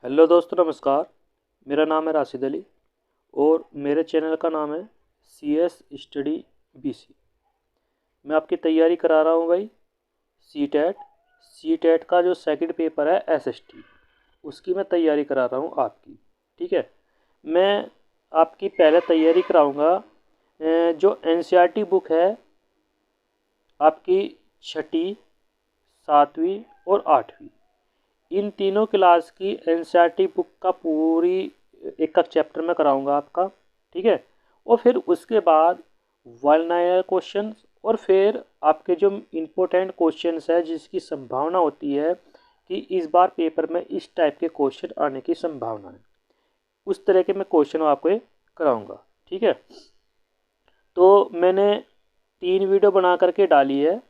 Hello दोस्तों, नमस्कार। मेरा नाम है राशिद अली और मेरे चैनल का नाम है CS स्टडी BC। मैं आपकी तैयारी करा रहा हूँ भाई सी टेट का जो सेकंड पेपर है SST, उसकी मैं तैयारी करा रहा हूँ आपकी। ठीक है। मैं आपकी पहले तैयारी कराऊँगा जो NCERT बुक है आपकी छठी, सातवीं और आठवीं, इन तीनों क्लास की NCERT बुक का पूरी एक चैप्टर में कराऊंगा आपका। ठीक है। और फिर उसके बाद वन लाइनर क्वेश्चन और फिर आपके जो इम्पोर्टेंट क्वेश्चंस है जिसकी संभावना होती है कि इस बार पेपर में इस टाइप के क्वेश्चन आने की संभावना है, उस तरह के मैं क्वेश्चन आपको कराऊंगा। ठीक है। तो मैंने 3 वीडियो बना करके डाली है।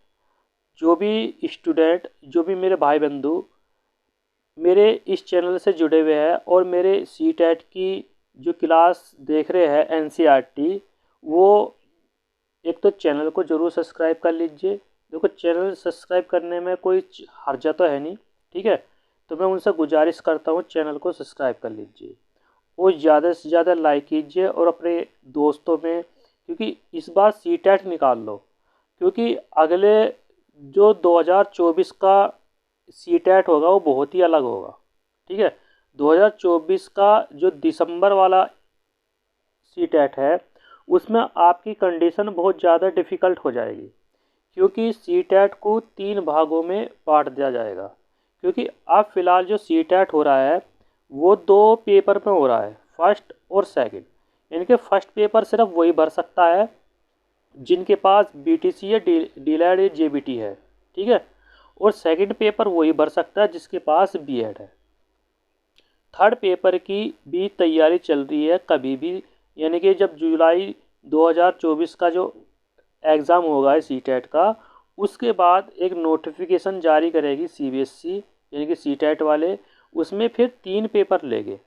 जो भी स्टूडेंट, जो भी मेरे भाई बंधु मेरे इस चैनल से जुड़े हुए हैं और मेरे सी-टेट की जो क्लास देख रहे हैं NCERT, वो एक तो चैनल को ज़रूर सब्सक्राइब कर लीजिए। देखो, चैनल सब्सक्राइब करने में कोई हर्जा तो है नहीं। ठीक है। तो मैं उनसे गुजारिश करता हूँ, चैनल को सब्सक्राइब कर लीजिए और ज़्यादा से ज़्यादा लाइक कीजिए और अपने दोस्तों में, क्योंकि इस बार सी-टेट निकाल लो। क्योंकि अगले जो 2024 का सी-टेट होगा वो बहुत ही अलग होगा। ठीक है। 2024 का जो दिसंबर वाला सी-टेट है उसमें आपकी कंडीशन बहुत ज़्यादा डिफ़िकल्ट हो जाएगी, क्योंकि सी-टेट को 3 भागों में बांट दिया जाएगा। क्योंकि अब फ़िलहाल जो सी-टेट हो रहा है वो 2 पेपर में हो रहा है, फर्स्ट और सेकंड। यानी कि फर्स्ट पेपर सिर्फ वही भर सकता है जिनके पास BTC या डीलैड या JBT है। ठीक है। और सेकंड पेपर वही भर सकता है जिसके पास B.Ed है। थर्ड पेपर की भी तैयारी चल रही है कभी भी, यानी कि जब जुलाई 2024 का जो एग्ज़ाम होगा सी-टेट का, उसके बाद एक नोटिफिकेशन जारी करेगी CBSE, यानी कि सी-टेट वाले। उसमें फिर 3 पेपर लेंगे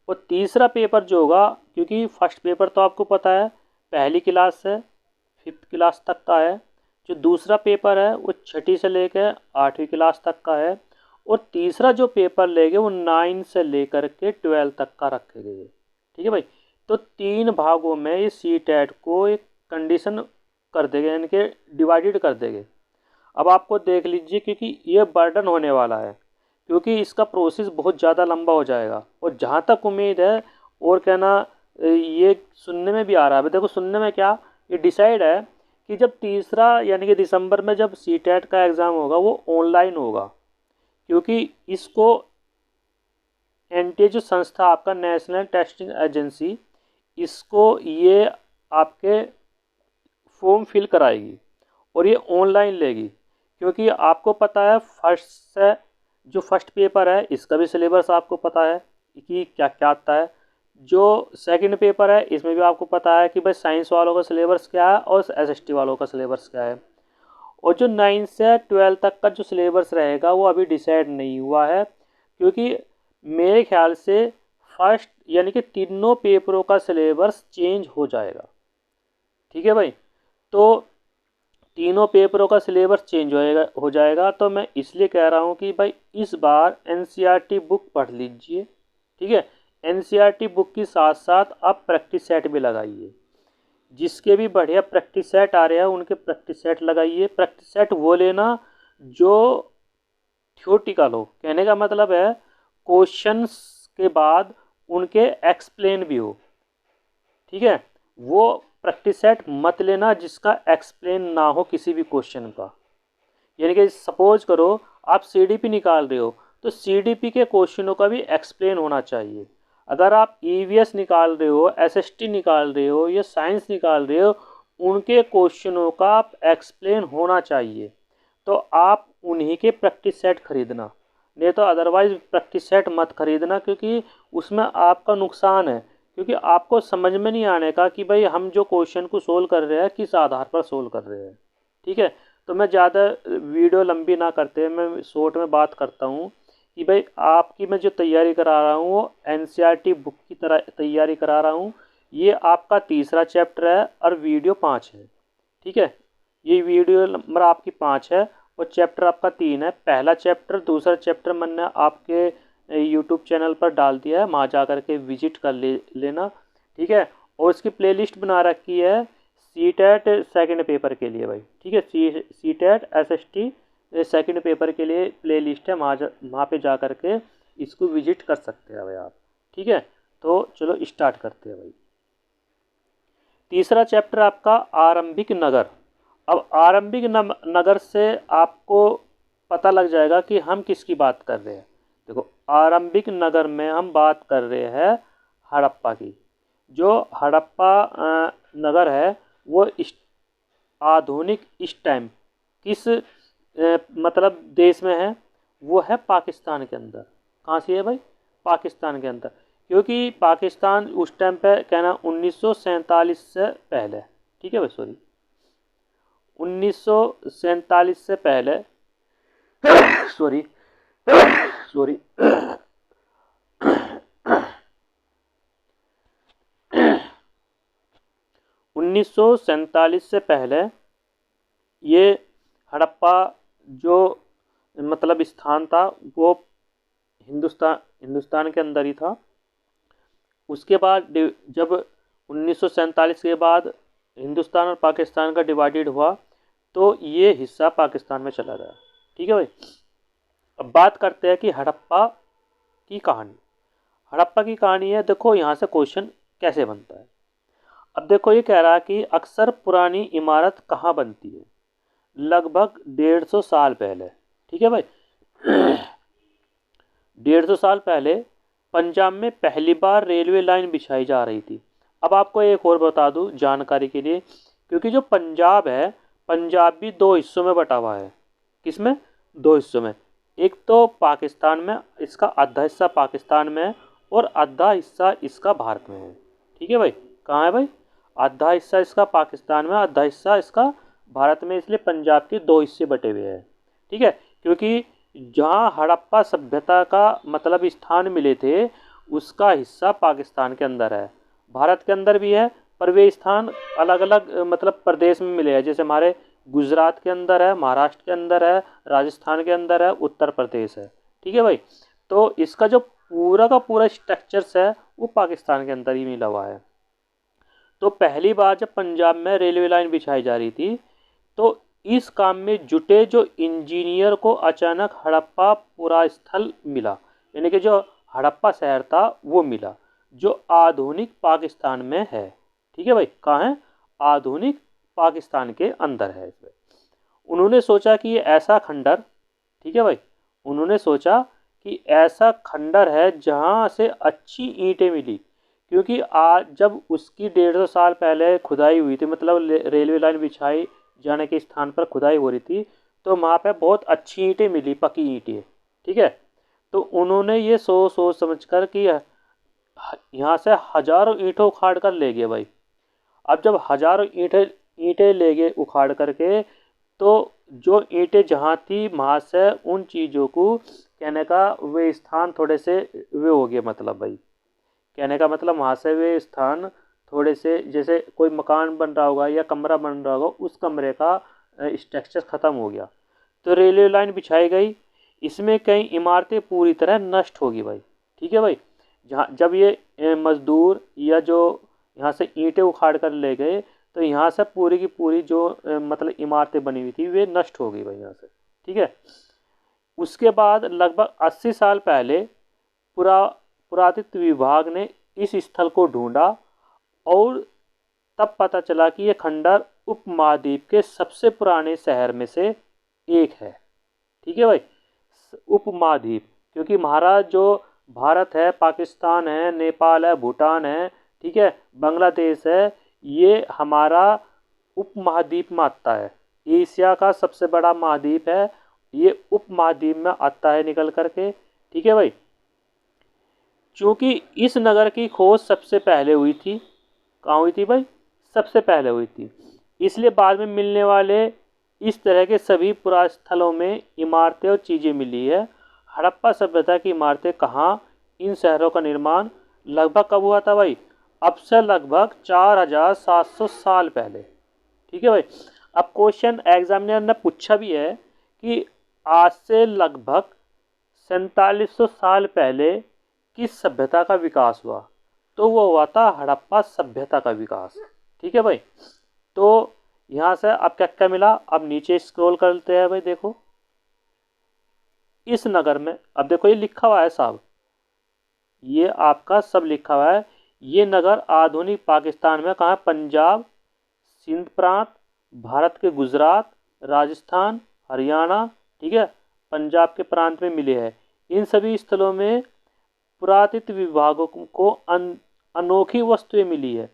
और तीसरा पेपर जो होगा, क्योंकि फर्स्ट पेपर तो आपको पता है पहली क्लास से 5th क्लास तक का है, जो दूसरा पेपर है वो छठी से लेकर 8वीं क्लास तक का है, और तीसरा जो पेपर लेंगे वो 9 से लेकर के 12 तक का रखेंगे। ठीक है भाई। तो 3 भागों में ये सी-टेट को एक कंडीशन कर देंगे, यानी कि डिवाइडेड कर देंगे। अब आपको देख लीजिए, क्योंकि ये बर्डन होने वाला है, क्योंकि इसका प्रोसेस बहुत ज़्यादा लंबा हो जाएगा। और जहाँ तक उम्मीद है और कहना, ये सुनने में भी आ रहा है, देखो सुनने में क्या, ये डिसाइड है कि जब तीसरा यानी कि दिसंबर में जब सी-टेट का एग्ज़ाम होगा वो ऑनलाइन होगा। क्योंकि इसको NTA जो संस्था आपका नेशनल टेस्टिंग एजेंसी, इसको ये आपके फॉर्म फिल कराएगी और ये ऑनलाइन लेगी। क्योंकि आपको पता है फर्स्ट से जो फर्स्ट पेपर है इसका भी सिलेबस आपको पता है कि क्या क्या आता है। जो सेकंड पेपर है इसमें भी आपको पता है कि भाई साइंस वालों का सिलेबस क्या है और SST वालों का सिलेबस क्या है। और जो 9 से 12 तक का जो सिलेबस रहेगा वो अभी डिसाइड नहीं हुआ है, क्योंकि मेरे ख्याल से फर्स्ट यानी कि तीनों पेपरों का सिलेबस चेंज हो जाएगा। ठीक है भाई। तो तीनों पेपरों का सिलेबस चेंज हो जाएगा। तो मैं इसलिए कह रहा हूँ कि भाई इस बार NCERT बुक पढ़ लीजिए। ठीक है। NCERT बुक के साथ साथ आप प्रैक्टिस सेट भी लगाइए। जिसके भी बढ़िया प्रैक्टिस सेट आ रहे हैं उनके प्रैक्टिस सेट लगाइए। प्रैक्टिस सेट वो लेना जो थ्योरेटिकल हो, कहने का मतलब है क्वेश्चंस के बाद उनके एक्सप्लेन भी हो। ठीक है। वो प्रैक्टिस सेट मत लेना जिसका एक्सप्लेन ना हो किसी भी क्वेश्चन का। यानी कि सपोज करो आप CDP निकाल रहे हो तो CDP के क्वेश्चनों का भी एक्सप्लेन होना चाहिए। अगर आप EVS निकाल रहे हो, SST निकाल रहे हो या साइंस निकाल रहे हो, उनके क्वेश्चनों का एक्सप्लेन होना चाहिए। तो आप उन्हीं के प्रैक्टिस सेट खरीदना, नहीं तो अदरवाइज प्रैक्टिस सेट मत खरीदना, क्योंकि उसमें आपका नुकसान है। क्योंकि आपको समझ में नहीं आने का कि भाई हम जो क्वेश्चन को सोल्व कर रहे हैं किस आधार पर सोल्व कर रहे हैं। ठीक है। तो मैं ज़्यादा वीडियो लंबी ना करते मैं शॉर्ट में बात करता हूँ कि भाई आपकी मैं जो तैयारी करा रहा हूँ वो NCERT बुक की तरह तैयारी करा रहा हूँ। ये आपका तीसरा चैप्टर है और वीडियो 5 है। ठीक है। ये वीडियो नंबर आपकी 5 है और चैप्टर आपका 3 है। पहला चैप्टर, दूसरा चैप्टर मैंने आपके यूट्यूब चैनल पर डाल दिया है, वहाँ जा कर के विजिट कर लेना, ठीक है। और इसकी प्लेलिस्ट बना रखी है सीटेट सेकंड पेपर के लिए भाई, ठीक है। सीटेट एसएसटी सेकंड पेपर के लिए प्लेलिस्ट है, वहाँ पे जा कर के इसको विजिट कर सकते हैं भाई आप, ठीक है। तो चलो स्टार्ट करते हैं भाई। तीसरा चैप्टर आपका आरंभिक नगर। अब आरंभिक नगर से आपको पता लग जाएगा कि हम किसकी बात कर रहे हैं। देखो, आरंभिक नगर में हम बात कर रहे हैं हड़प्पा की। जो हड़प्पा नगर है वो आधुनिक इस टाइम किस मतलब देश में है, वो है पाकिस्तान के अंदर। कहाँ से है भाई? पाकिस्तान के अंदर, क्योंकि पाकिस्तान उस टाइम पे कहना 1947 से पहले, ठीक है भाई, सॉरी 1947 से पहले सॉरी सॉरी 1947 से पहले ये हड़प्पा जो मतलब स्थान था वो हिंदुस्तान के अंदर ही था। उसके बाद जब 1947 के बाद हिंदुस्तान और पाकिस्तान का डिवाइडेड हुआ तो ये हिस्सा पाकिस्तान में चला गया, ठीक है भाई। अब बात करते हैं कि हड़प्पा की कहानी। हड़प्पा की कहानी है, देखो यहाँ से क्वेश्चन कैसे बनता है। अब देखो, ये कह रहा है कि अक्सर पुरानी इमारत कहाँ बनती है? लगभग 150 साल पहले, ठीक है भाई। 150 साल पहले पंजाब में पहली बार रेलवे लाइन बिछाई जा रही थी। अब आपको एक और बता दूं जानकारी के लिए, क्योंकि जो पंजाब है, पंजाब भी दो हिस्सों में बटा हुआ है। किसमें? दो हिस्सों में। एक तो पाकिस्तान में, इसका आधा हिस्सा पाकिस्तान में है और आधा हिस्सा इसका भारत में है, ठीक है भाई। कहाँ है भाई? आधा हिस्सा इसका पाकिस्तान में, आधा हिस्सा इसका भारत में, इसलिए पंजाब के दो हिस्से बटे हुए हैं, ठीक है। क्योंकि जहाँ हड़प्पा सभ्यता का मतलब स्थान मिले थे उसका हिस्सा पाकिस्तान के अंदर है, भारत के अंदर भी है, पर वे स्थान अलग अलग मतलब प्रदेश में मिले हैं। जैसे हमारे गुजरात के अंदर है, महाराष्ट्र के अंदर है, राजस्थान के अंदर है, उत्तर प्रदेश है, ठीक है भाई। तो इसका जो पूरा का पूरा स्ट्रक्चर्स है वो पाकिस्तान के अंदर ही मिला हुआ है। तो पहली बार जब पंजाब में रेलवे लाइन बिछाई जा रही थी तो इस काम में जुटे जो इंजीनियर को अचानक हड़प्पा पूरा स्थल मिला, यानी कि जो हड़प्पा शहर था वो मिला, जो आधुनिक पाकिस्तान में है, ठीक है भाई। कहाँ है? आधुनिक पाकिस्तान के अंदर है। इसमें उन्होंने सोचा कि ये ऐसा खंडर, ठीक है भाई, उन्होंने सोचा कि ऐसा खंडर है जहाँ से अच्छी ईंटें मिली, क्योंकि आज जब उसकी 150 साल पहले खुदाई हुई थी, मतलब रेलवे लाइन बिछाई जाने के स्थान पर खुदाई हो रही थी, तो वहाँ पे बहुत अच्छी ईंटें मिली, पकी ईंटें, ठीक है। तो उन्होंने ये सोच समझ कर कि यहाँ से हजारों ईंटों उखाड़ कर ले गए भाई। अब जब हजारों ईंटें ले गए उखाड़ करके, तो जो ईंटें जहाँ थी वहाँ से उन चीज़ों को कहने का वे स्थान थोड़े से वे हो गए, मतलब भाई कहने का मतलब वहाँ से वे स्थान थोड़े से, जैसे कोई मकान बन रहा होगा या कमरा बन रहा होगा, उस कमरे का स्ट्रक्चर ख़त्म हो गया। तो रेलवे लाइन बिछाई गई, इसमें कई इमारतें पूरी तरह नष्ट होगी भाई, ठीक है भाई। जहाँ जब ये मज़दूर या जो यहाँ से ईंटें उखाड़ कर ले गए तो यहाँ से पूरी की पूरी जो मतलब इमारतें बनी हुई थी वे नष्ट हो गई भाई यहाँ से, ठीक है। उसके बाद लगभग 80 साल पहले पुरातत्व विभाग ने इस स्थल को ढूंढा और तब पता चला कि यह खंडर उपमहाद्वीप के सबसे पुराने शहर में से एक है, ठीक है भाई। उपमहाद्वीप, क्योंकि हमारा जो भारत है, पाकिस्तान है, नेपाल है, भूटान है, ठीक है, बांग्लादेश है, ये हमारा उपमहाद्वीप में आता है। एशिया का सबसे बड़ा महाद्वीप है, ये उपमहाद्वीप में आता है निकल करके, ठीक है भाई। चूँकि इस नगर की खोज सबसे पहले हुई थी, कहाँ हुई थी भाई? सबसे पहले हुई थी, इसलिए बाद में मिलने वाले इस तरह के सभी पुरास्थलों में इमारतें और चीज़ें मिली है। हड़प्पा सभ्यता की इमारतें कहाँ, इन शहरों का निर्माण लगभग कब हुआ था भाई? अब से लगभग 4700 साल पहले, ठीक है भाई। अब क्वेश्चन एग्जामिनर ने पूछा भी है कि आज से लगभग 4700 साल पहले किस सभ्यता का विकास हुआ? तो वो हुआ था हड़प्पा सभ्यता का विकास। ठीक है भाई। तो यहाँ से अब क्या क्या मिला, अब नीचे स्क्रॉल करते हैं भाई। देखो इस नगर में, अब देखो ये लिखा हुआ है साहब, ये आपका सब लिखा हुआ है। ये नगर आधुनिक पाकिस्तान में कहाँ है? पंजाब, सिंध प्रांत, भारत के गुजरात, राजस्थान, हरियाणा, ठीक है, पंजाब के प्रांत में मिले हैं। इन सभी स्थलों में पुरातत्व विभागों को अनोखी वस्तुएं मिली है,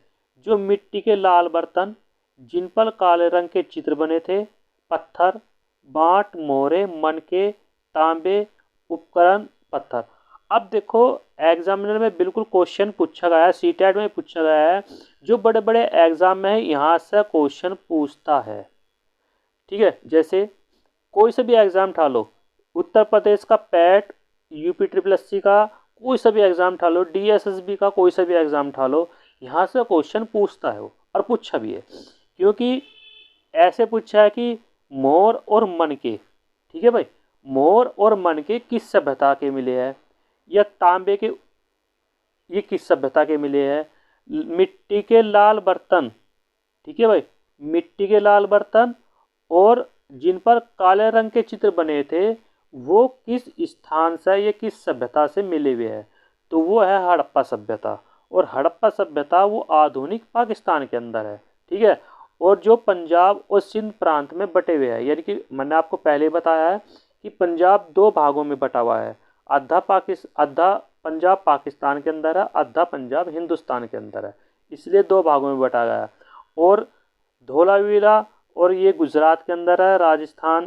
जो मिट्टी के लाल बर्तन जिन पर काले रंग के चित्र बने थे, पत्थर, बांट, मोहरे, मनके, तांबे, उपकरण, पत्थर। अब देखो एग्जामिनर में बिल्कुल क्वेश्चन पूछा गया है, सीटेट में पूछा गया है, जो बड़े बड़े एग्जाम में है यहाँ से क्वेश्चन पूछता है। ठीक है, जैसे कोई से भी एग्जाम उठा लो, उत्तर प्रदेश का PET, UP triple S C का कोई सा भी एग्जाम उठा लो, डीएसएसबी का कोई सा भी एग्जाम उठा लो, यहाँ से क्वेश्चन पूछता है वो, और पूछा भी है। क्योंकि ऐसे पूछा है कि मोर और मनके, ठीक है भाई, मोर और मनके किस सभ्यता के मिले हैं, या तांबे के ये किस सभ्यता के मिले हैं, मिट्टी के लाल बर्तन, ठीक है भाई, मिट्टी के लाल बर्तन और जिन पर काले रंग के चित्र बने थे वो किस स्थान से, ये किस सभ्यता से मिले हुए हैं? तो वो है हड़प्पा सभ्यता। और हड़प्पा सभ्यता वो आधुनिक पाकिस्तान के अंदर है। ठीक है, और जो पंजाब और सिंध प्रांत में बटे हुए हैं, यानी कि मैंने आपको पहले बताया है कि पंजाब दो भागों में बटा हुआ है, आधा पंजाब पाकिस्तान के अंदर है, आधा पंजाब हिंदुस्तान के अंदर है, इसलिए दो भागों में बटा गया है। और धोलावीरा और ये गुजरात के अंदर है, राजस्थान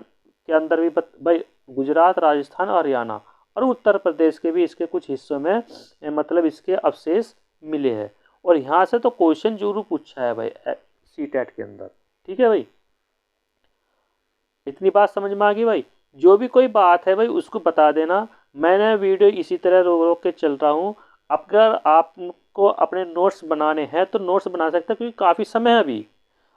के अंदर भी भाई, गुजरात, राजस्थान और हरियाणा और उत्तर प्रदेश के भी इसके कुछ हिस्सों में मतलब इसके अवशेष मिले हैं। और यहाँ से तो क्वेश्चन जरूर पूछा है भाई सीटेट के अंदर। ठीक है भाई, इतनी बात समझ में आ गई भाई? जो भी कोई बात है भाई उसको बता देना। मैंने वीडियो इसी तरह रोक रोक के चल रहा हूँ। अगर आपको अपने नोट्स बनाने हैं तो नोट्स बना सकते हैं, क्योंकि काफ़ी समय है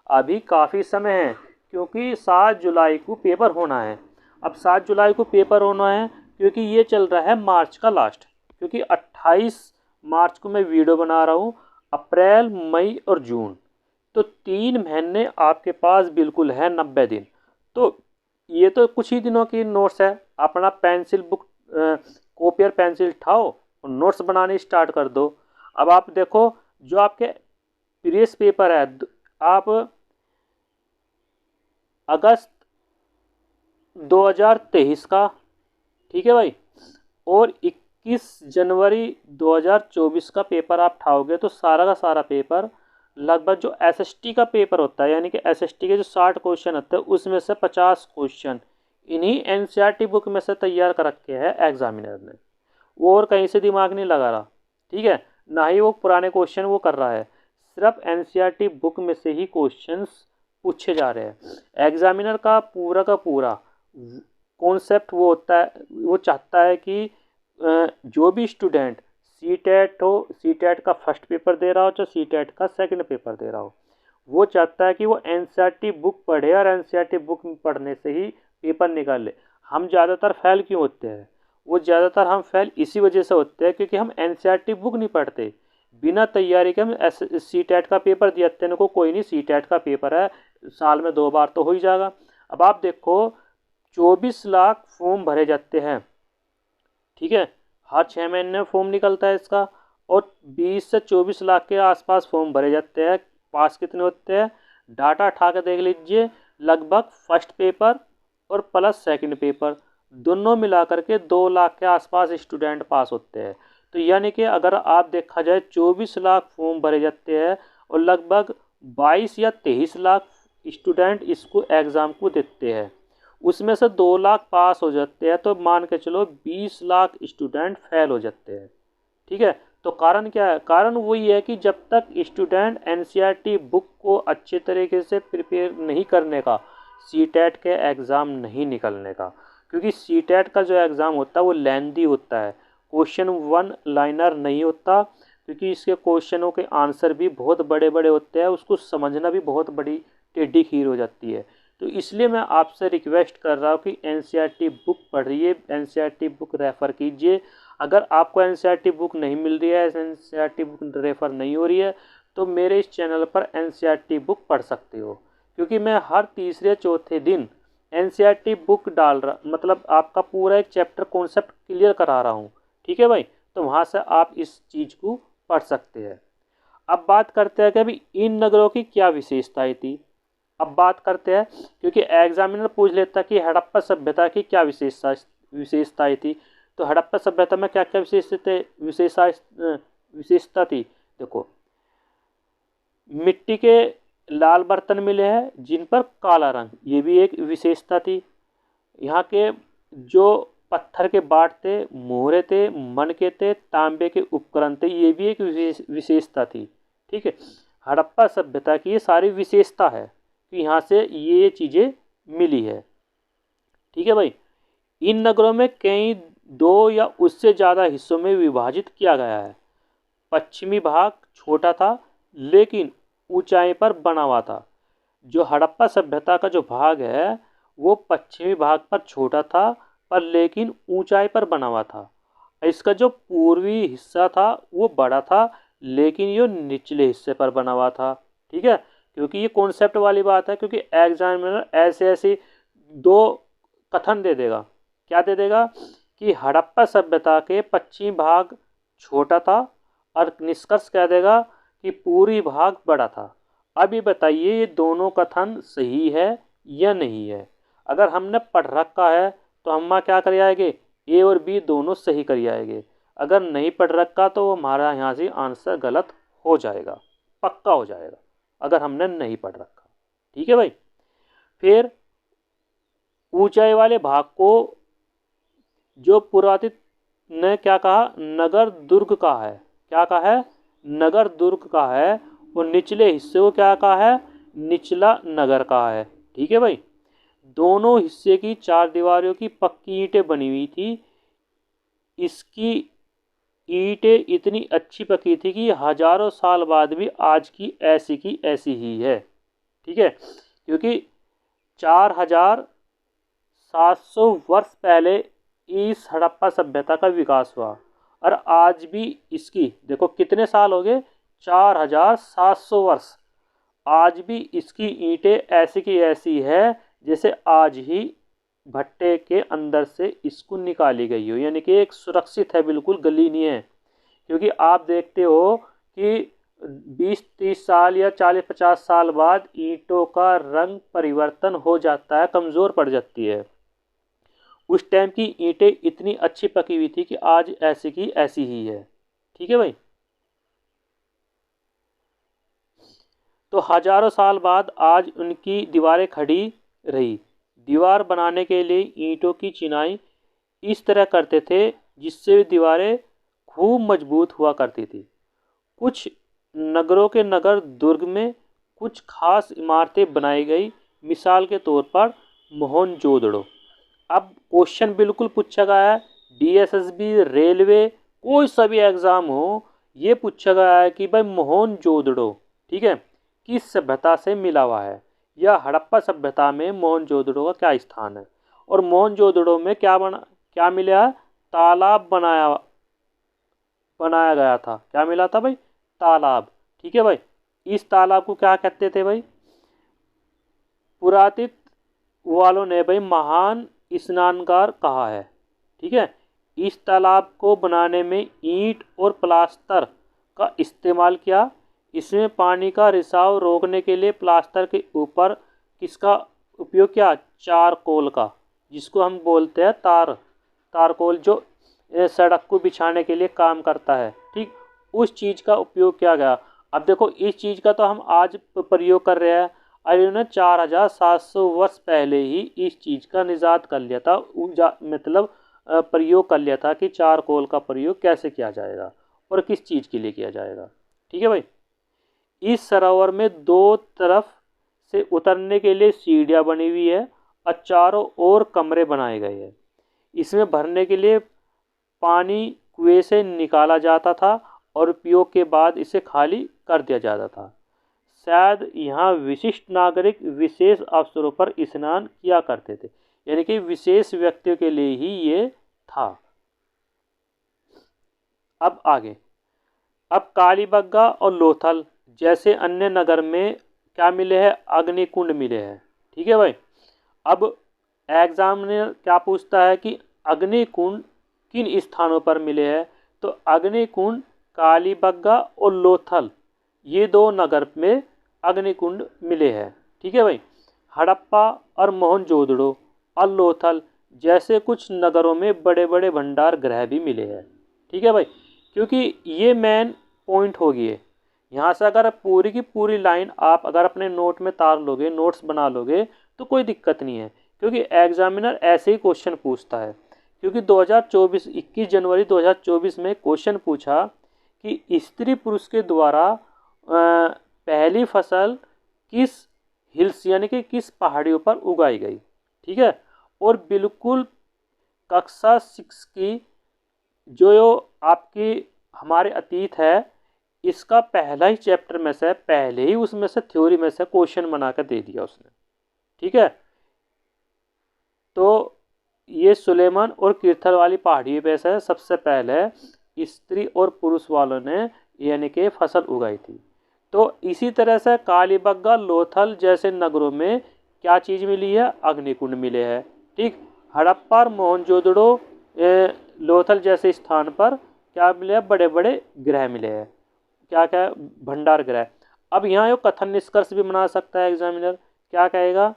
अभी काफ़ी समय है, क्योंकि 7 जुलाई को पेपर होना है। अब 7 जुलाई को पेपर होना है क्योंकि ये चल रहा है मार्च का लास्ट, क्योंकि 28 मार्च को मैं वीडियो बना रहा हूँ। अप्रैल, मई और जून, तो 3 महीने आपके पास बिल्कुल है, 90 दिन। तो ये तो कुछ ही दिनों की नोट्स है। अपना पेंसिल बुक कॉपी और पेंसिल उठाओ और नोट्स बनाने स्टार्ट कर दो। अब आप देखो जो आपके प्रीवियस पेपर है, आप अगस्त 2023 का, ठीक है भाई, और 21 जनवरी 2024 का पेपर आप उठाओगे तो सारा का सारा पेपर लगभग जो एसएसटी का पेपर होता है, यानी कि एसएसटी के जो 60 क्वेश्चन होते हैं उसमें से 50 क्वेश्चन इन्हीं एनसीईआरटी बुक में से तैयार कर रखे हैं एग्जामिनर ने। वो और कहीं से दिमाग नहीं लगा रहा, ठीक है, ना ही वो पुराने क्वेश्चन वो कर रहा है, सिर्फ एनसीईआरटी बुक में से ही क्वेश्चंस पूछे जा रहे हैं। एग्जामिनर का पूरा कॉन्सेप्ट वो होता है, वो चाहता है कि जो भी स्टूडेंट सीटेट का फर्स्ट पेपर दे रहा हो चाहे सीटेट का सेकंड पेपर दे रहा हो, वो चाहता है कि वो एनसीईआरटी बुक पढ़े और एनसीईआरटी बुक पढ़ने से ही पेपर निकाल ले। हम ज़्यादातर फेल क्यों होते हैं? वो ज़्यादातर हम फेल इसी वजह से होते हैं क्योंकि हम एनसीईआरटी बुक नहीं पढ़ते। बिना तैयारी के हम सीटेट का पेपर दिया, तेने को कोई नहीं, सीटेट का पेपर है, साल में 2 बार तो हो ही जाएगा। अब आप देखो 24 लाख फॉर्म भरे जाते हैं, ठीक है, हर 6 महीने में फॉर्म निकलता है इसका, और 20 से 24 लाख के आसपास फॉर्म भरे जाते हैं। पास कितने होते हैं? डाटा उठा कर देख लीजिए, लगभग फर्स्ट पेपर और प्लस सेकंड पेपर दोनों मिला करके 2 लाख के आसपास स्टूडेंट पास होते हैं। तो यानी कि अगर आप देखा जाए 24 लाख फॉर्म भरे जाते हैं और लगभग 22 या 23 लाख स्टूडेंट इसको एग्ज़ाम को देते हैं, उसमें से 2 लाख पास हो जाते हैं, तो मान के चलो 20 लाख स्टूडेंट फेल हो जाते हैं। ठीक है, तो कारण क्या है? कारण वही है कि जब तक स्टूडेंट एनसीईआरटी बुक को अच्छे तरीके से प्रिपेयर नहीं करने का, सीटेट के एग्ज़ाम नहीं निकलने का, क्योंकि सीटेट का जो एग्ज़ाम होता है वो लेंदी होता है, क्वेश्चन 1 लाइनर नहीं होता, क्योंकि इसके क्वेश्चनों के आंसर भी बहुत बड़े बड़े होते हैं, उसको समझना भी बहुत बड़ी टेढ़ी खीर हो जाती है। तो इसलिए मैं आपसे रिक्वेस्ट कर रहा हूँ कि एनसीईआरटी बुक पढ़िए, एनसीईआरटी बुक रेफ़र कीजिए। अगर आपको एनसीईआरटी बुक नहीं मिल रही है, एनसीईआरटी बुक रेफ़र नहीं हो रही है, तो मेरे इस चैनल पर एनसीईआरटी बुक पढ़ सकते हो, क्योंकि मैं हर तीसरे चौथे दिन एनसीईआरटी बुक डाल रहा, मतलब आपका पूरा एक चैप्टर कॉन्सेप्ट क्लियर करा रहा हूँ। ठीक है भाई, तो वहाँ से आप इस चीज़ को पढ़ सकते हैं। अब बात करते हैं कि अभी इन नगरों की क्या विशेषताएं थी। अब बात करते हैं, क्योंकि एग्जामिनर पूछ लेता कि हड़प्पा सभ्यता की क्या विशेषताएं थी। तो हड़प्पा सभ्यता में क्या क्या विशेषता थी। देखो, मिट्टी के लाल बर्तन मिले हैं जिन पर काला रंग, ये भी एक विशेषता थी। यहाँ के जो पत्थर के बाट थे, मोहरे थे, मनके थे, तांबे के उपकरण थे, ये भी एक विशेषता थी। ठीक है, हड़प्पा सभ्यता की ये सारी विशेषता है कि यहाँ से ये चीज़ें मिली है। ठीक है भाई, इन नगरों में कई 2 या उससे ज़्यादा हिस्सों में विभाजित किया गया है। पश्चिमी भाग छोटा था लेकिन ऊंचाई पर बना हुआ था। जो हड़प्पा सभ्यता का जो भाग है वो पश्चिमी भाग पर छोटा था पर लेकिन ऊंचाई पर बना हुआ था। इसका जो पूर्वी हिस्सा था वो बड़ा था लेकिन ये निचले हिस्से पर बना हुआ था। ठीक है, क्योंकि ये कॉन्सेप्ट वाली बात है, क्योंकि एग्जामिनर ऐसे ऐसे 2 कथन दे देगा। क्या दे देगा कि हड़प्पा सभ्यता के पश्चिमी भाग छोटा था और निष्कर्ष कह देगा कि पूरी भाग बड़ा था। अब ये बताइए ये दोनों कथन सही है या नहीं है। अगर हमने पढ़ रखा है तो हम क्या कर आएंगे, ए और बी दोनों सही कर आएंगे। अगर नहीं पढ़ रखा तो हमारा यहाँ से आंसर गलत हो जाएगा, पक्का हो जाएगा, अगर हमने नहीं पढ़ रखा। ठीक है भाई, फिर ऊंचाई वाले भाग को जो पुरातत्व ने क्या कहा, नगर दुर्ग का है। क्या कहा है, नगर दुर्ग का है। और निचले हिस्से को क्या कहा है, निचला नगर का है। ठीक है भाई, दोनों हिस्से की 4 दीवारों की पक्की ईंटें बनी हुई थी। इसकी ईंटें इतनी अच्छी पकी थी कि हजारों साल बाद भी आज की ऐसी ही है। ठीक है, क्योंकि 4700 वर्ष पहले इस हड़प्पा सभ्यता का विकास हुआ और आज भी इसकी देखो कितने साल हो गए, 4700 वर्ष। आज भी इसकी ईंटें ऐसी की ऐसी है जैसे आज ही भट्टे के अंदर से इसको निकाली गई हो, यानी कि एक सुरक्षित है, बिल्कुल गली नहीं है। क्योंकि आप देखते हो कि 20-30 साल या 40-50 साल बाद ईंटों का रंग परिवर्तन हो जाता है, कमज़ोर पड़ जाती है। उस टाइम की ईंटें इतनी अच्छी पकी हुई थी कि आज ऐसी की ऐसी ही है। ठीक है भाई, तो हजारों साल बाद आज उनकी दीवारें खड़ी रही। दीवार बनाने के लिए ईंटों की चिनाई इस तरह करते थे जिससे दीवारें खूब मजबूत हुआ करती थी। कुछ नगरों के नगर दुर्ग में कुछ खास इमारतें बनाई गई, मिसाल के तौर पर मोहनजोदड़ो। अब क्वेश्चन बिल्कुल पूछा गया है, डीएसएसबी, रेलवे, कोई सा भी एग्ज़ाम हो, ये पूछा गया है कि भाई मोहनजोदड़ो, ठीक है, किस सभ्यता से मिला हुआ है, या हड़प्पा सभ्यता में मोहनजोदड़ो का क्या स्थान है। और मोहनजोदड़ो में क्या मिला है, तालाब बनाया गया था। क्या मिला था भाई, तालाब। ठीक है भाई, इस तालाब को क्या कहते थे भाई, पुरातत्व वालों ने भाई महान स्नानगार कहा है। ठीक है, इस तालाब को बनाने में ईंट और प्लास्टर का इस्तेमाल किया। इसमें पानी का रिसाव रोकने के लिए प्लास्टर के ऊपर किसका उपयोग किया, चारकोल का, जिसको हम बोलते हैं तारकोल, जो सड़क को बिछाने के लिए काम करता है। ठीक, उस चीज़ का उपयोग किया गया। अब देखो इस चीज़ का तो हम आज प्रयोग कर रहे हैं, और इन्होंने 4700 वर्ष पहले ही इस चीज़ का निजात कर लिया था, मतलब प्रयोग कर लिया था कि चारकोल का प्रयोग कैसे किया जाएगा और किस चीज़ के लिए किया जाएगा। ठीक है भाई, इस सरोवर में 2 तरफ से उतरने के लिए सीढ़ियाँ बनी हुई है और चारों ओर कमरे बनाए गए हैं। इसमें भरने के लिए पानी कुएं से निकाला जाता था और उपयोग के बाद इसे खाली कर दिया जाता था। शायद यहाँ विशिष्ट नागरिक विशेष अवसरों पर स्नान किया करते थे, यानी कि विशेष व्यक्तियों के लिए ही ये था। अब आगे, अब कालीबंगा और लोथल जैसे अन्य नगर में क्या मिले हैं, अग्निकुंड मिले हैं। ठीक है भाई। अब एग्जामिनर क्या पूछता है कि अग्निकुंड किन स्थानों पर मिले हैं, तो अग्निकुंड कालीबंगा और लोथल ये दो नगर में अग्निकुंड मिले हैं। ठीक है भाई। हड़प्पा और मोहनजोदड़ो और लोथल जैसे कुछ नगरों में बड़े बड़े भंडार गृह भी मिले हैं। ठीक है भाई, क्योंकि ये मेन पॉइंट होगी है। यहाँ से अगर पूरी की पूरी लाइन आप अगर अपने नोट में तार लोगे, नोट्स बना लोगे, तो कोई दिक्कत नहीं है, क्योंकि एग्जामिनर ऐसे ही क्वेश्चन पूछता है। क्योंकि 2024 21 जनवरी 2024 में क्वेश्चन पूछा कि स्त्री पुरुष के द्वारा पहली फसल किस हिल्स यानी कि किस पहाड़ियों पर उगाई गई। ठीक है। और बिल्कुल कक्षा 6 की जो आपकी हमारे अतीत है, इसका पहला ही चैप्टर में से पहले ही उसमें से थ्योरी में से क्वेश्चन बनाकर दे दिया उसने। ठीक है। तो ये सुलेमान और कीर्थल वाली पहाड़ी पे से सबसे पहले स्त्री और पुरुष वालों ने यानी कि फसल उगाई थी। तो इसी तरह से कालीबंगा लोथल जैसे नगरों में क्या चीज़ मिली है, अग्निकुंड मिले हैं। ठीक। हड़प्पा और मोहनजोदड़ो लोथल जैसे स्थान पर क्या मिले हैं, बड़े बड़े गृह मिले हैं। क्या क्या, भंडार गृह। अब यहाँ यो कथन निष्कर्ष भी बना सकता है एग्जामिनर। क्या कहेगा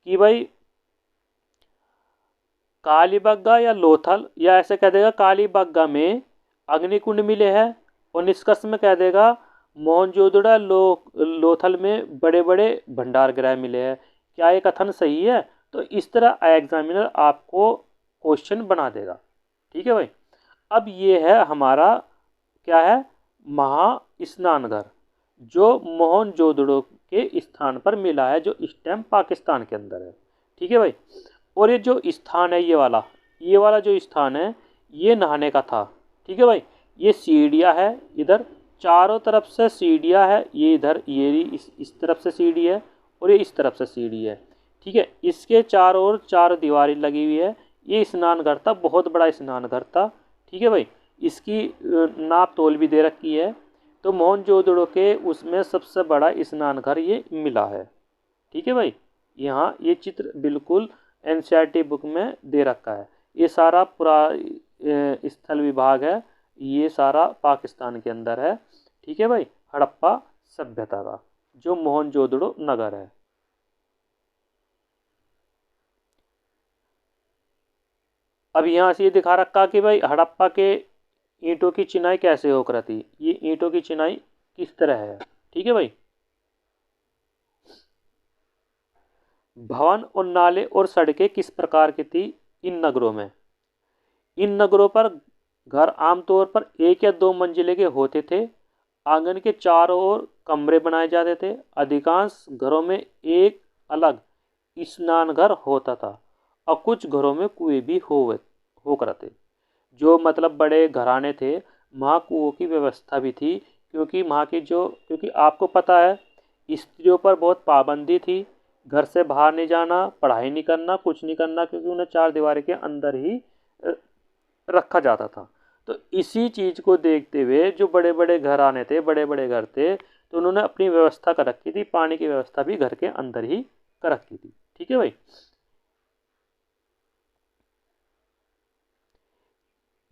कि भाई कालीबंगा या लोथल, या ऐसे कह देगा कालीबंगा में अग्निकुंड मिले हैं, और निष्कर्ष में कह देगा मोहनजोदड़ो लोथल में बड़े बड़े भंडार गृह मिले हैं। क्या ये कथन सही है? तो इस तरह एग्जामिनर आपको क्वेश्चन बना देगा। ठीक है भाई। अब ये है हमारा क्या है, महास्नानघर, जो मोहनजोदड़ो के स्थान पर मिला है, जो इस टाइम पाकिस्तान के अंदर है। ठीक है भाई। और ये जो स्थान है, ये वाला जो स्थान है, ये नहाने का था। ठीक है भाई। ये सीढ़ियाँ है, इधर चारों तरफ से सीढ़ियाँ है, ये इधर ये इस तरफ से सीढ़ी है, और ये इस तरफ से सीढ़ी है। ठीक है। इसके चारों ओर 4 दीवारें लगी हुई है। ये स्नान घर था, बहुत बड़ा स्नान घर था। ठीक है भाई। इसकी नाप तोल भी दे रखी है। तो मोहनजोदड़ो के उसमें सबसे बड़ा स्नान घर ये मिला है। ठीक है भाई। यहाँ ये चित्र बिल्कुल एनसीईआरटी बुक में दे रखा है। ये सारा पूरा स्थल विभाग है, ये सारा पाकिस्तान के अंदर है। ठीक है भाई। हड़प्पा सभ्यता का जो मोहनजोदड़ो नगर है। अब यहाँ से ये दिखा रखा कि भाई हड़प्पा के ईंटों की चिनाई कैसे हो कर थी। ये ईंटों की चिनाई किस तरह है। ठीक है भाई। भवन और नाले और सड़कें किस प्रकार की थी इन नगरों में। इन नगरों पर घर आमतौर पर 1 या 2 मंजिले के होते थे। आंगन के चारों ओर कमरे बनाए जाते थे। अधिकांश घरों में एक अलग स्नान घर होता था, और कुछ घरों में कुएं भी हो करते। जो मतलब बड़े घराने थे, वहाँ कुओं की व्यवस्था भी थी, क्योंकि आपको पता है स्त्रियों पर बहुत पाबंदी थी। घर से बाहर नहीं जाना, पढ़ाई नहीं करना, कुछ नहीं करना, क्योंकि उन्हें 4 दीवारी के अंदर ही रखा जाता था। तो इसी चीज़ को देखते हुए जो बड़े बड़े घराने थे, बड़े बड़े घर थे, तो उन्होंने अपनी व्यवस्था कर रखी थी। पानी की व्यवस्था भी घर के अंदर ही कर रखी थी। ठीक है भाई।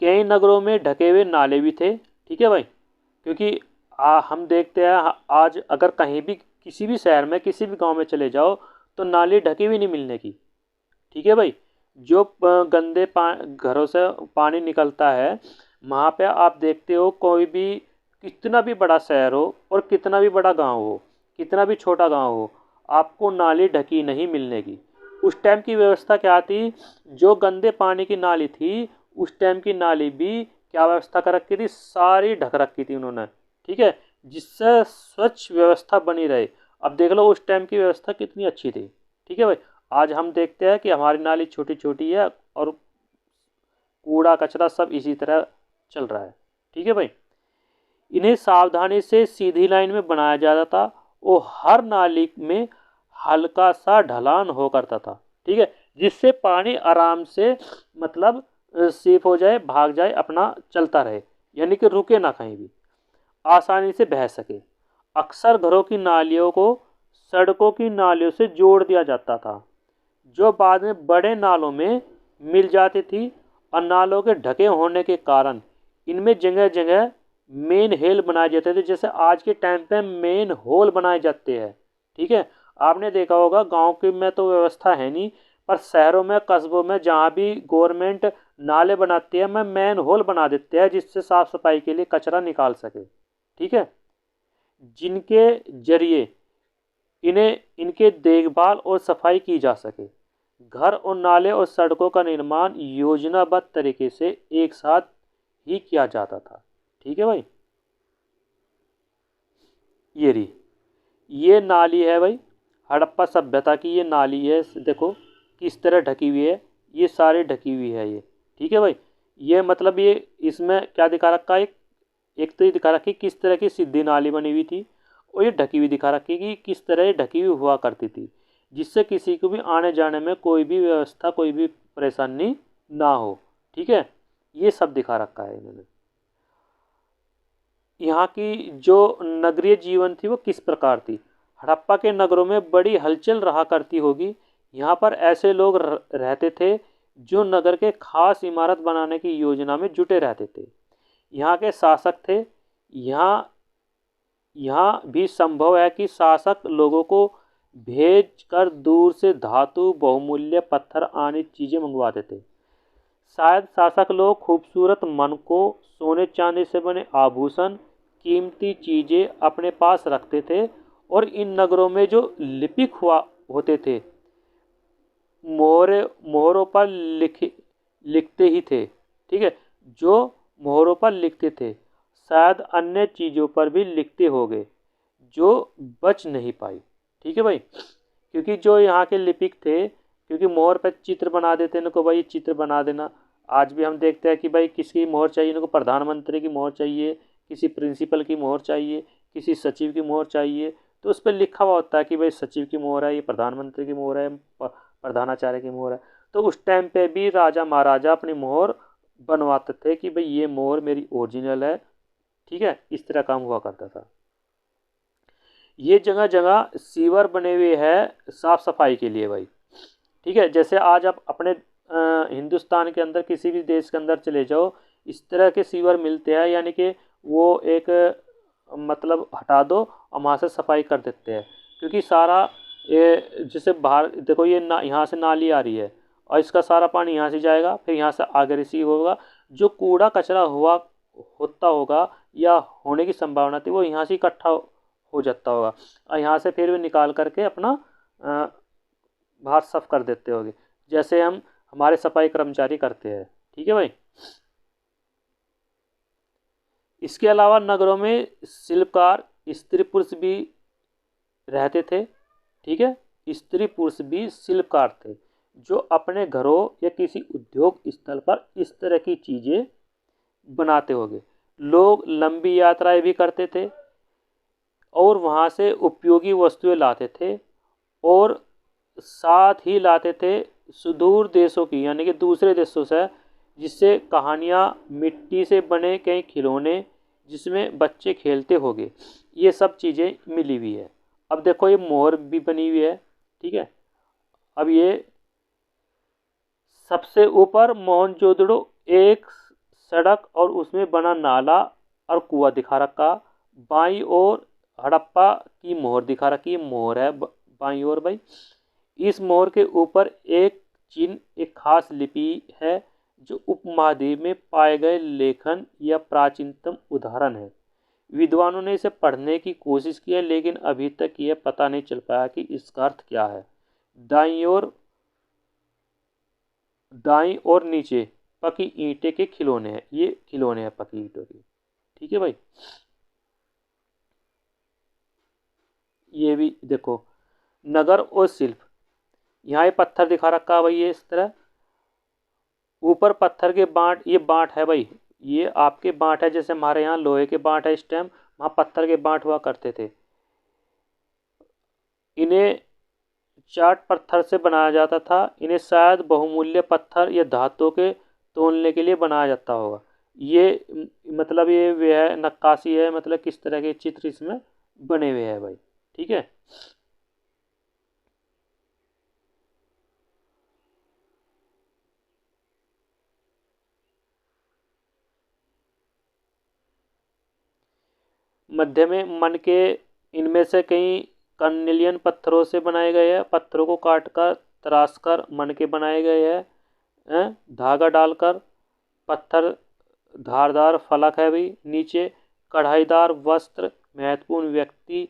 कई नगरों में ढके हुए नाले भी थे। ठीक है भाई। क्योंकि हम देखते हैं आज अगर कहीं भी किसी भी शहर में किसी भी गांव में चले जाओ, तो नाली ढकी हुई नहीं मिलने की। ठीक है भाई। जो गंदे घरों से पानी निकलता है, वहाँ पे आप देखते हो कोई भी कितना भी बड़ा शहर हो और कितना भी बड़ा गांव हो, कितना भी छोटा गांव हो, आपको नाली ढकी नहीं मिलने की। उस टाइम की व्यवस्था क्या थी, जो गंदे पानी की नाली थी, उस टाइम की नाली भी क्या व्यवस्था कर रखी थी, सारी ढक रखी थी उन्होंने। ठीक है। जिससे स्वच्छ व्यवस्था बनी रहे। अब देख लो उस टाइम की व्यवस्था कितनी अच्छी थी। ठीक है भाई। आज हम देखते हैं कि हमारी नाली छोटी छोटी है, और कूड़ा कचरा सब इसी तरह चल रहा है। ठीक है भाई। इन्हें सावधानी से सीधी लाइन में बनाया जाता था, वो हर नाली में हल्का सा ढलान हो करता था, ठीक है, जिससे पानी आराम से मतलब सेफ हो जाए, भाग जाए, अपना चलता रहे, यानी कि रुके ना कहीं भी, आसानी से बह सके। अक्सर घरों की नालियों को सड़कों की नालियों से जोड़ दिया जाता था, जो बाद में बड़े नालों में मिल जाती थी, और नालों के ढके होने के कारण इनमें जगह जगह मेन हेल बनाए जाते थे, जैसे आज के टाइम पे मेन होल बनाए जाते हैं, ठीक है। आपने देखा होगा गांव के में तो व्यवस्था है नहीं, पर शहरों में कस्बों में जहाँ भी गवर्नमेंट नाले बनाती है, में मेन होल बना देते हैं, जिससे साफ सफाई के लिए कचरा निकाल सके, ठीक है, जिनके जरिए इन्हें इनके देखभाल और सफाई की जा सके। घर और नाले और सड़कों का निर्माण योजनाबद्ध तरीके से एक साथ ही किया जाता था, ठीक है भाई। ये रही, ये नाली है भाई, हड़प्पा सभ्यता की ये नाली है, देखो किस तरह ढकी हुई है, ये सारी ढकी हुई है ये, ठीक है भाई। ये मतलब ये इसमें क्या दिखा रखा है, एक तो ये दिखा रखी किस तरह की सीधी नाली बनी हुई थी, और ये ढकी हुई दिखा रखी कि किस तरह ये ढकी हुई हुआ करती थी, जिससे किसी को भी आने जाने में कोई भी व्यवस्था, कोई भी परेशानी ना हो, ठीक है। ये सब दिखा रखा है इन्होंने। यहाँ की जो नगरीय जीवन थी वो किस प्रकार थी। हड़प्पा के नगरों में बड़ी हलचल रहा करती होगी। यहाँ पर ऐसे लोग रहते थे जो नगर के खास इमारत बनाने की योजना में जुटे रहते थे। यहाँ के शासक थे। यहाँ भी संभव है कि शासक लोगों को भेज कर दूर से धातु, बहुमूल्य पत्थर आदि चीज़ें मंगवाते थे। शायद शासक लोग खूबसूरत मन को, सोने चांदी से बने आभूषण, कीमती चीज़ें अपने पास रखते थे, और इन नगरों में जो लिपिक हुआ होते थे मोहरों पर लिखते ही थे, ठीक है, जो मोहरों पर लिखते थे, शायद अन्य चीज़ों पर भी लिखते होंगे जो बच नहीं पाई, ठीक है भाई। क्योंकि जो यहाँ के लिपिक थे, क्योंकि मोहर पर चित्र बना देते इनको, भाई चित्र बना देना। आज भी हम देखते हैं कि भाई किसकी मोहर चाहिए इनको, प्रधानमंत्री की मोहर चाहिए, किसी प्रिंसिपल की मोहर चाहिए, किसी सचिव की मोहर चाहिए, तो उस पर लिखा हुआ होता है कि भाई सचिव की मोहर है, ये प्रधानमंत्री की मोहर है, प्रधानाचार्य की मोहर है। तो उस टाइम पे भी राजा महाराजा अपनी मोहर बनवाते थे कि भाई ये मोहर मेरी ओरिजिनल है, ठीक है, इस तरह काम हुआ करता था। ये जगह जगह सीवर बने हुए हैं साफ सफाई के लिए भाई, ठीक है। जैसे आज आप अपने हिंदुस्तान के अंदर किसी भी देश के अंदर चले जाओ, इस तरह के सीवर मिलते हैं, यानी कि वो एक मतलब हटा दो और वहाँ से सफाई कर देते हैं। क्योंकि सारा ये जैसे बाहर देखो, ये यहाँ से नाली आ रही है और इसका सारा पानी यहाँ से जाएगा, फिर यहाँ से आगे रिसीव होगा, जो कूड़ा कचरा होता होगा या होने की संभावना थी वो यहाँ से इकट्ठा हो जाता होगा, और यहाँ से फिर भी निकाल करके अपना बाहर साफ कर देते होंगे, जैसे हमारे सफाई कर्मचारी करते हैं, ठीक है भाई। इसके अलावा नगरों में शिल्पकार स्त्री पुरुष भी रहते थे, ठीक है, स्त्री पुरुष भी शिल्पकार थे, जो अपने घरों या किसी उद्योग स्थल पर इस तरह की चीज़ें बनाते होंगे। लोग लंबी यात्राएं भी करते थे और वहाँ से उपयोगी वस्तुएं लाते थे, और साथ ही लाते थे सुदूर देशों की, यानी कि दूसरे देशों से, जिससे कहानियाँ, मिट्टी से बने कई खिलौने जिसमें बच्चे खेलते होंगे, ये सब चीज़ें मिली हुई है। अब देखो ये मोहर भी बनी हुई है, ठीक है। अब ये सबसे ऊपर मोहनजोदड़ो एक सड़क और उसमें बना नाला और कुआं दिखा रखा, बाईं ओर हड़प्पा की मोहर दिखा रखी है, मोहर है बाईं ओर भाई। इस मोहर के ऊपर एक चिन्ह, एक खास लिपि है जो उपमहाद्वीप में पाए गए लेखन या प्राचीनतम उदाहरण है। विद्वानों ने इसे पढ़ने की कोशिश की है, लेकिन अभी तक यह पता नहीं चल पाया कि इसका अर्थ क्या है। दाईं ओर नीचे पकी ईंटें के खिलौने हैं, ये खिलौने हैं पकी ईंटों के, ठीक है भाई। ये भी देखो नगर और शिल्प, यहाँ ये पत्थर दिखा रखा है भाई, ये इस तरह ऊपर पत्थर के बांट, ये बांट है भाई, ये आपके बांट है, जैसे हमारे यहाँ लोहे के बांट है इस टाइम, वहाँ पत्थर के बांट हुआ करते थे। इन्हें चाट पत्थर से बनाया जाता था। इन्हें शायद बहुमूल्य पत्थर या धातु के तोलने के लिए बनाया जाता होगा। ये मतलब ये वे है नक्काशी है, मतलब किस तरह के चित्र इसमें बने हुए हैं भाई। ठीक है। मध्य में मन के इनमें से कई कर्निलियन पत्थरों से बनाए गए हैं। पत्थरों को काटकर तराश कर मन के बनाए गए हैं। धागा डालकर पत्थर धारदार फलक है भाई। नीचे कढ़ाईदार वस्त्र, महत्वपूर्ण व्यक्ति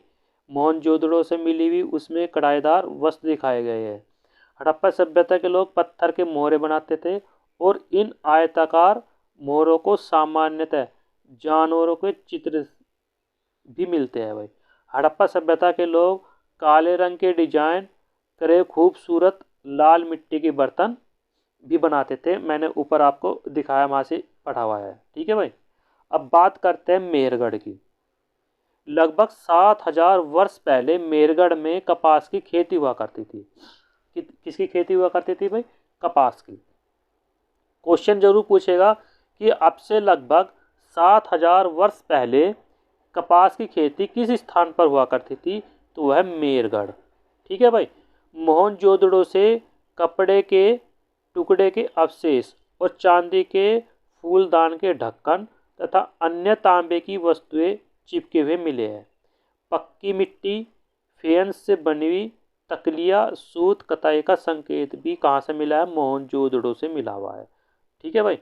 मोहनजोदड़ो से मिली हुई उसमें कढ़ाईदार वस्त्र दिखाए गए हैं। हड़प्पा सभ्यता के लोग पत्थर के मोहरे बनाते थे और इन आयताकार मोहरों को सामान्यतः जानवरों के चित्र भी मिलते हैं भाई। हड़प्पा सभ्यता के लोग काले रंग के डिजाइन करे खूबसूरत लाल मिट्टी के बर्तन भी बनाते थे। मैंने ऊपर आपको दिखाया, वहाँ से पढ़ा हुआ है। ठीक है भाई। अब बात करते हैं मेहरगढ़ की। लगभग 7000 वर्ष पहले मेहरगढ़ में कपास की खेती हुआ करती थी। किसकी खेती हुआ करती थी भाई? कपास की। क्वेश्चन जरूर पूछेगा कि अब से लगभग 7000 वर्ष पहले कपास की खेती किस स्थान पर हुआ करती थी? तो वह मेहरगढ़। ठीक है भाई। मोहनजोदड़ो से कपड़े के टुकड़े के अवशेष और चांदी के फूलदान के ढक्कन तथा अन्य तांबे की वस्तुएं चिपके हुए मिले हैं। पक्की मिट्टी, फेयंस से बनी हुई तकलिया, सूत कताई का संकेत भी कहाँ से मिला है? मोहनजोदड़ो से मिला हुआ है। ठीक है भाई।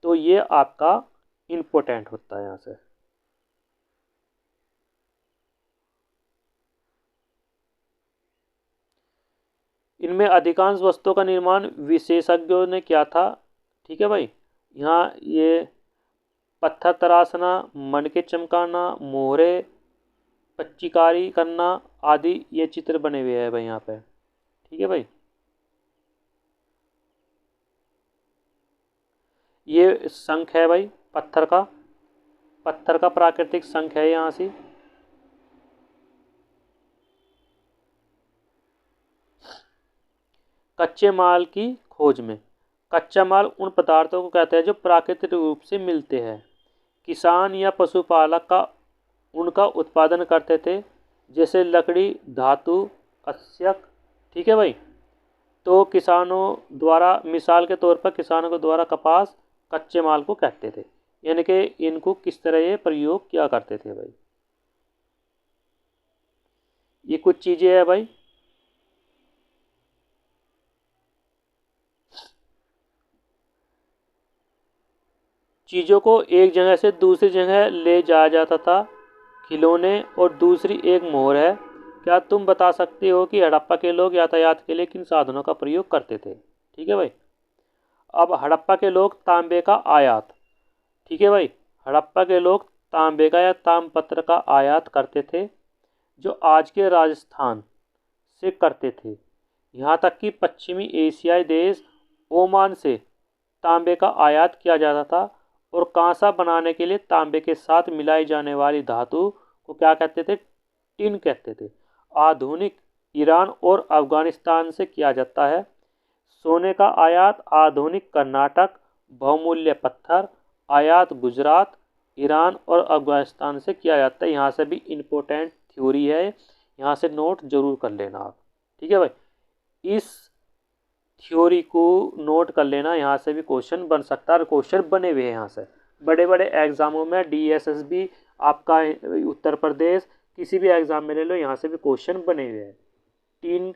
तो ये आपका इम्पोर्टेंट होता है यहाँ से। इनमें अधिकांश वस्तुओं का निर्माण विशेषज्ञों ने किया था। ठीक है भाई। यहाँ ये पत्थर तराशना, मन के चमकाना, मोहरे पच्चीकारी करना आदि ये चित्र बने हुए हैं भाई यहाँ पे। ठीक है भाई। ये शंख है भाई, पत्थर का प्राकृतिक शंख है यहाँ से। कच्चे माल की खोज में। कच्चा माल उन पदार्थों को कहते हैं जो प्राकृतिक रूप से मिलते हैं। किसान या पशुपालक का उनका उत्पादन करते थे, जैसे लकड़ी, धातु, अस्यक। ठीक है भाई। तो किसानों द्वारा, मिसाल के तौर पर किसानों के द्वारा कपास कच्चे माल को कहते थे, यानी कि इनको किस तरह ये प्रयोग किया करते थे भाई। ये कुछ चीज़ें हैं भाई। चीज़ों को एक जगह से दूसरी जगह ले जाया जाता था। खिलौने और दूसरी एक मोहर है। क्या तुम बता सकते हो कि हड़प्पा के लोग यातायात के लिए किन साधनों का प्रयोग करते थे? ठीक है भाई। अब हड़प्पा के लोग तांबे का आयात। ठीक है भाई। हड़प्पा के लोग तांबे का या ताम्रपत्र का आयात करते थे, जो आज के राजस्थान से करते थे। यहाँ तक कि पश्चिमी एशियाई देश ओमान से तांबे का आयात किया जाता था। और कांसा बनाने के लिए तांबे के साथ मिलाई जाने वाली धातु को क्या कहते थे? टिन कहते थे। आधुनिक ईरान और अफगानिस्तान से किया जाता है। सोने का आयात आधुनिक कर्नाटक, बहुमूल्य पत्थर आयात गुजरात, ईरान और अफगानिस्तान से किया जाता है। यहाँ से भी इम्पोर्टेंट थ्योरी है, यहाँ से नोट जरूर कर लेना आप। ठीक है भाई। इस थ्योरी को नोट कर लेना, यहाँ से भी क्वेश्चन बन सकता है। क्वेश्चन बने हुए हैं यहाँ से बड़े बड़े एग्जामों में। DSSB आपका उत्तर प्रदेश किसी भी एग्जाम में ले लो, यहाँ से भी क्वेश्चन बने हुए हैं।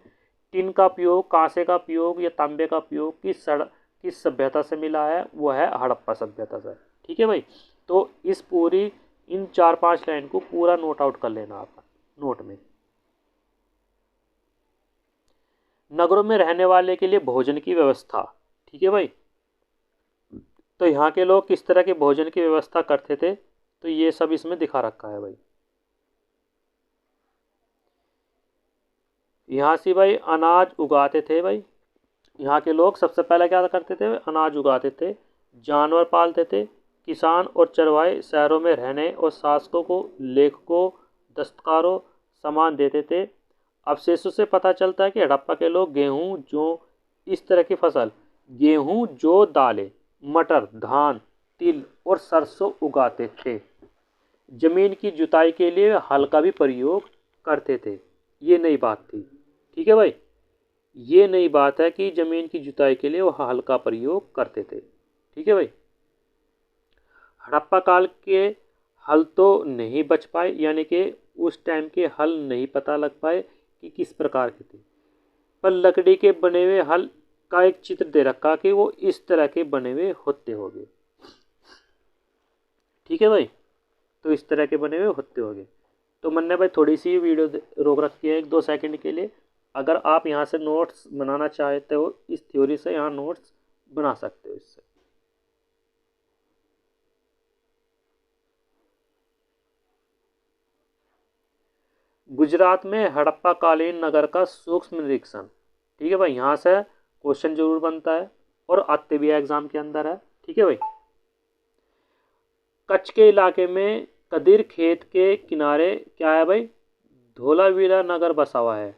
टिन का उपयोग, कांसे का उपयोग या तांबे का उपयोग किस सभ्यता से मिला है? वो है हड़प्पा सभ्यता से। ठीक है भाई। तो इस पूरी इन 4-5 लाइन को पूरा नोट आउट कर लेना आप नोट में। नगरों में रहने वाले के लिए भोजन की व्यवस्था। ठीक है भाई। तो यहाँ के लोग किस तरह के भोजन की व्यवस्था करते थे? तो ये सब इसमें दिखा रखा है भाई। यहाँ से भाई अनाज उगाते थे भाई। यहाँ के लोग सबसे पहले क्या करते थे? अनाज उगाते थे, जानवर पालते थे। किसान और चरवाहे शहरों में रहने और शासकों को, लेखकों, दस्तकारों सामान देते थे। अवशेषों से पता चलता है कि हड़प्पा के लोग गेहूं, जौ, इस तरह की फसल, गेहूं, जौ, दालें, मटर, धान, तिल और सरसों उगाते थे। जमीन की जुताई के लिए हल का भी प्रयोग करते थे। ये नई बात थी। ठीक है भाई, ये नई बात है कि जमीन की जुताई के लिए वो हल का प्रयोग करते थे। ठीक है भाई, हड़प्पा काल के हल तो नहीं बच पाए, यानी कि उस टाइम के हल नहीं पता लग पाए कि किस प्रकार के थे, पर लकड़ी के बने हुए हल का एक चित्र दे रखा कि वो इस तरह के बने हुए होते होंगे। ठीक है भाई, तो इस तरह के बने हुए होते होंगे। तो मैंने भाई थोड़ी सी वीडियो रोक रखी है 1-2 सेकंड के लिए। अगर आप यहाँ से नोट्स बनाना चाहते हो इस थ्योरी से, यहाँ नोट्स बना सकते हो इससे। गुजरात में हड़प्पा कालीन नगर का सूक्ष्म निरीक्षण। ठीक है भाई, यहाँ से क्वेश्चन जरूर बनता है और आते भी है एग्जाम के अंदर है। ठीक है भाई, कच्छ के इलाके में कदीर खेत के किनारे क्या है भाई, धोलावीरा नगर बसा हुआ है।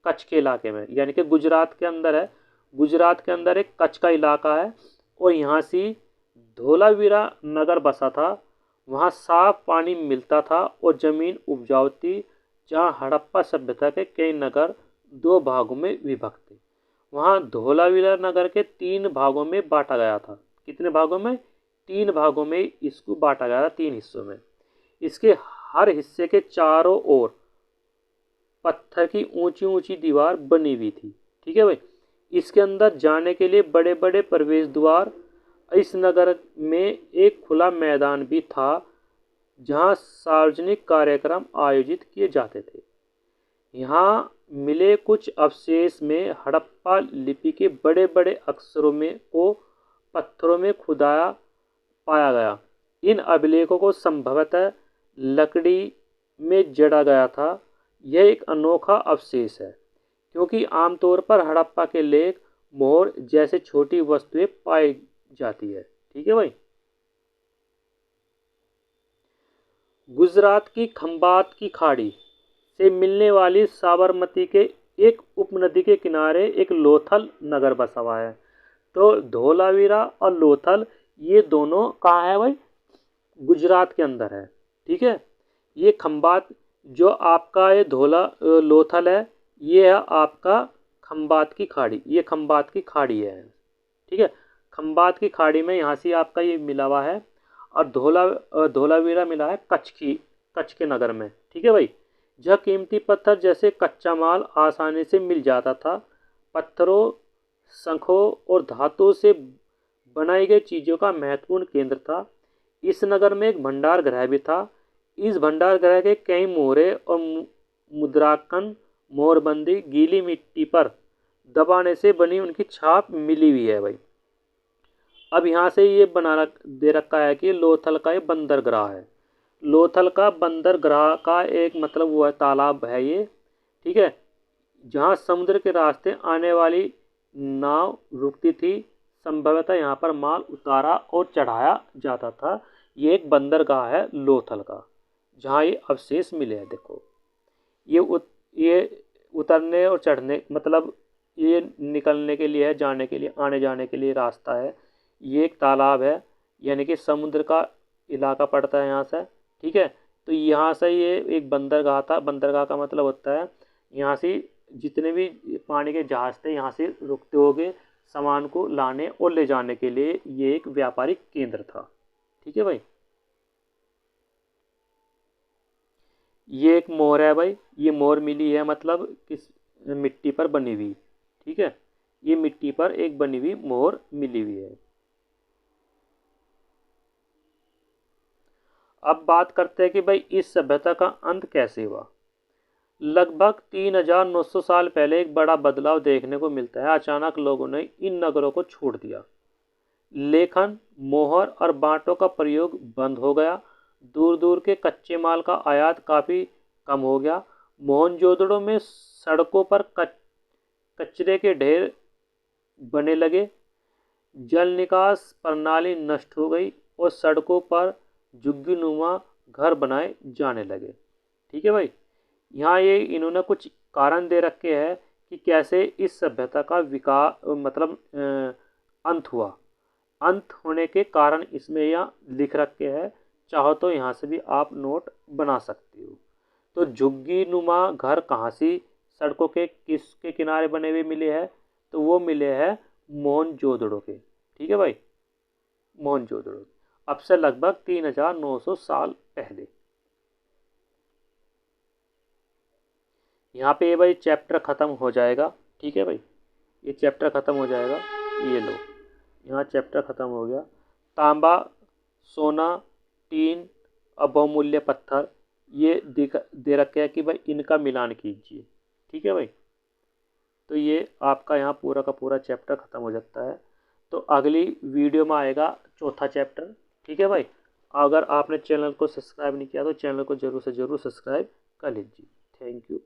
कच्छ के इलाके में, यानी कि गुजरात के अंदर है। गुजरात के अंदर एक कच्छ का इलाका है और यहाँ से धोलावीरा नगर बसा था। वहाँ साफ पानी मिलता था और ज़मीन उपजाऊ थी, जहाँ हड़प्पा सभ्यता के कई नगर 2 भागों में विभक्त थे। वहाँ धोलावीरा नगर के 3 भागों में बांटा गया था। कितने भागों में? 3 भागों में इसको बांटा गया था, 3 हिस्सों में। इसके हर हिस्से के चारों ओर पत्थर की ऊंची ऊंची दीवार बनी हुई थी। ठीक है भाई, इसके अंदर जाने के लिए बड़े बड़े प्रवेश द्वार। इस नगर में एक खुला मैदान भी था जहां सार्वजनिक कार्यक्रम आयोजित किए जाते थे। यहाँ मिले कुछ अवशेष में हड़प्पा लिपि के बड़े बड़े अक्षरों में को पत्थरों में खुदाया पाया गया। इन अभिलेखों को संभवतः लकड़ी में जड़ा गया था। यह एक अनोखा अवशेष है क्योंकि आमतौर पर हड़प्पा के लेख मोहर जैसे छोटी वस्तुएं पाई जाती है। ठीक है भाई, गुजरात की खंबात की खाड़ी से मिलने वाली साबरमती के एक उपनदी के किनारे एक लोथल नगर बसा हुआ है। तो धोलावीरा और लोथल ये दोनों कहाँ है भाई? गुजरात के अंदर है। ठीक है, ये खंबात जो आपका ये लोथल है, ये है आपका खंबात की खाड़ी। ये खंबात की खाड़ी है। ठीक है, खंबात की खाड़ी में यहाँ से आपका ये मिला हुआ है और धोलावीरा मिला है कच्छ के नगर में। ठीक है भाई, जहाँ कीमती पत्थर जैसे कच्चा माल आसानी से मिल जाता था। पत्थरों, शंखों और धातु से बनाई गई चीज़ों का महत्वपूर्ण केंद्र था। इस नगर में एक भंडार गृह भी था। इस भंडार गृह के कई मोहरे और मुद्रांकन, मोहरबंदी गीली मिट्टी पर दबाने से बनी उनकी छाप मिली हुई है भाई। अब यहाँ से ये दे रखा है कि लोथल का ये बंदरगाह है। लोथल का बंदरगाह का एक मतलब वो है तालाब है ये। ठीक है, जहाँ समुद्र के रास्ते आने वाली नाव रुकती थी। संभवतः यहाँ पर माल उतारा और चढ़ाया जाता था। ये एक बंदरगाह है लोथल का, जहाँ ये अवशेष मिले हैं। देखो, ये उतरने और चढ़ने मतलब ये निकलने के लिए है, जाने के लिए, आने जाने के लिए रास्ता है। ये एक तालाब है, यानी कि समुद्र का इलाका पड़ता है यहाँ से। ठीक है, तो यहाँ से ये एक बंदरगाह था। बंदरगाह का मतलब होता है यहाँ से जितने भी पानी के जहाज थे यहाँ से रुकते होंगे सामान को लाने और ले जाने के लिए। ये एक व्यापारिक केंद्र था। ठीक है भाई, ये एक मोहर है भाई। ये मोहर मिली है मतलब किस मिट्टी पर बनी हुई। ठीक है, ये मिट्टी पर एक बनी हुई मोहर मिली हुई है। अब बात करते हैं कि भाई इस सभ्यता का अंत कैसे हुआ। लगभग 3900 साल पहले एक बड़ा बदलाव देखने को मिलता है। अचानक लोगों ने इन नगरों को छोड़ दिया। लेखन, मोहर और बांटों का प्रयोग बंद हो गया। दूर दूर के कच्चे माल का आयात काफ़ी कम हो गया। मोहनजोदड़ो में सड़कों पर कचरे के ढेर बने लगे। जल निकास प्रणाली नष्ट हो गई और सड़कों पर झुग्गीनुमा घर बनाए जाने लगे। ठीक है भाई, यहाँ ये इन्होंने कुछ कारण दे रखे हैं कि कैसे इस सभ्यता का विकास मतलब अंत हुआ। अंत होने के कारण इसमें यहाँ लिख रखे हैं, चाहो तो यहाँ से भी आप नोट बना सकते हो। तो झुग्गी नुमा घर कहाँ सी सड़कों के किसके किनारे बने हुए मिले हैं, तो वो मिले हैं मोहनजोदड़ो के। ठीक है भाई, मोहनजोदड़ो, अब से लगभग 3900 साल पहले। यहाँ पे ये भाई चैप्टर ख़त्म हो जाएगा। ठीक है भाई, ये चैप्टर ख़त्म हो जाएगा। ये लो, यहाँ चैप्टर ख़त्म हो गया। तांबा, सोना, टीन और बहुमूल्य पत्थर ये दे रखे हैं कि भाई इनका मिलान कीजिए। ठीक है भाई, तो ये आपका यहाँ पूरा का पूरा चैप्टर ख़त्म हो जाता है। तो अगली वीडियो में आएगा चौथा चैप्टर। ठीक है भाई, अगर आपने चैनल को सब्सक्राइब नहीं किया तो चैनल को ज़रूर से ज़रूर सब्सक्राइब कर लीजिए। Thank you.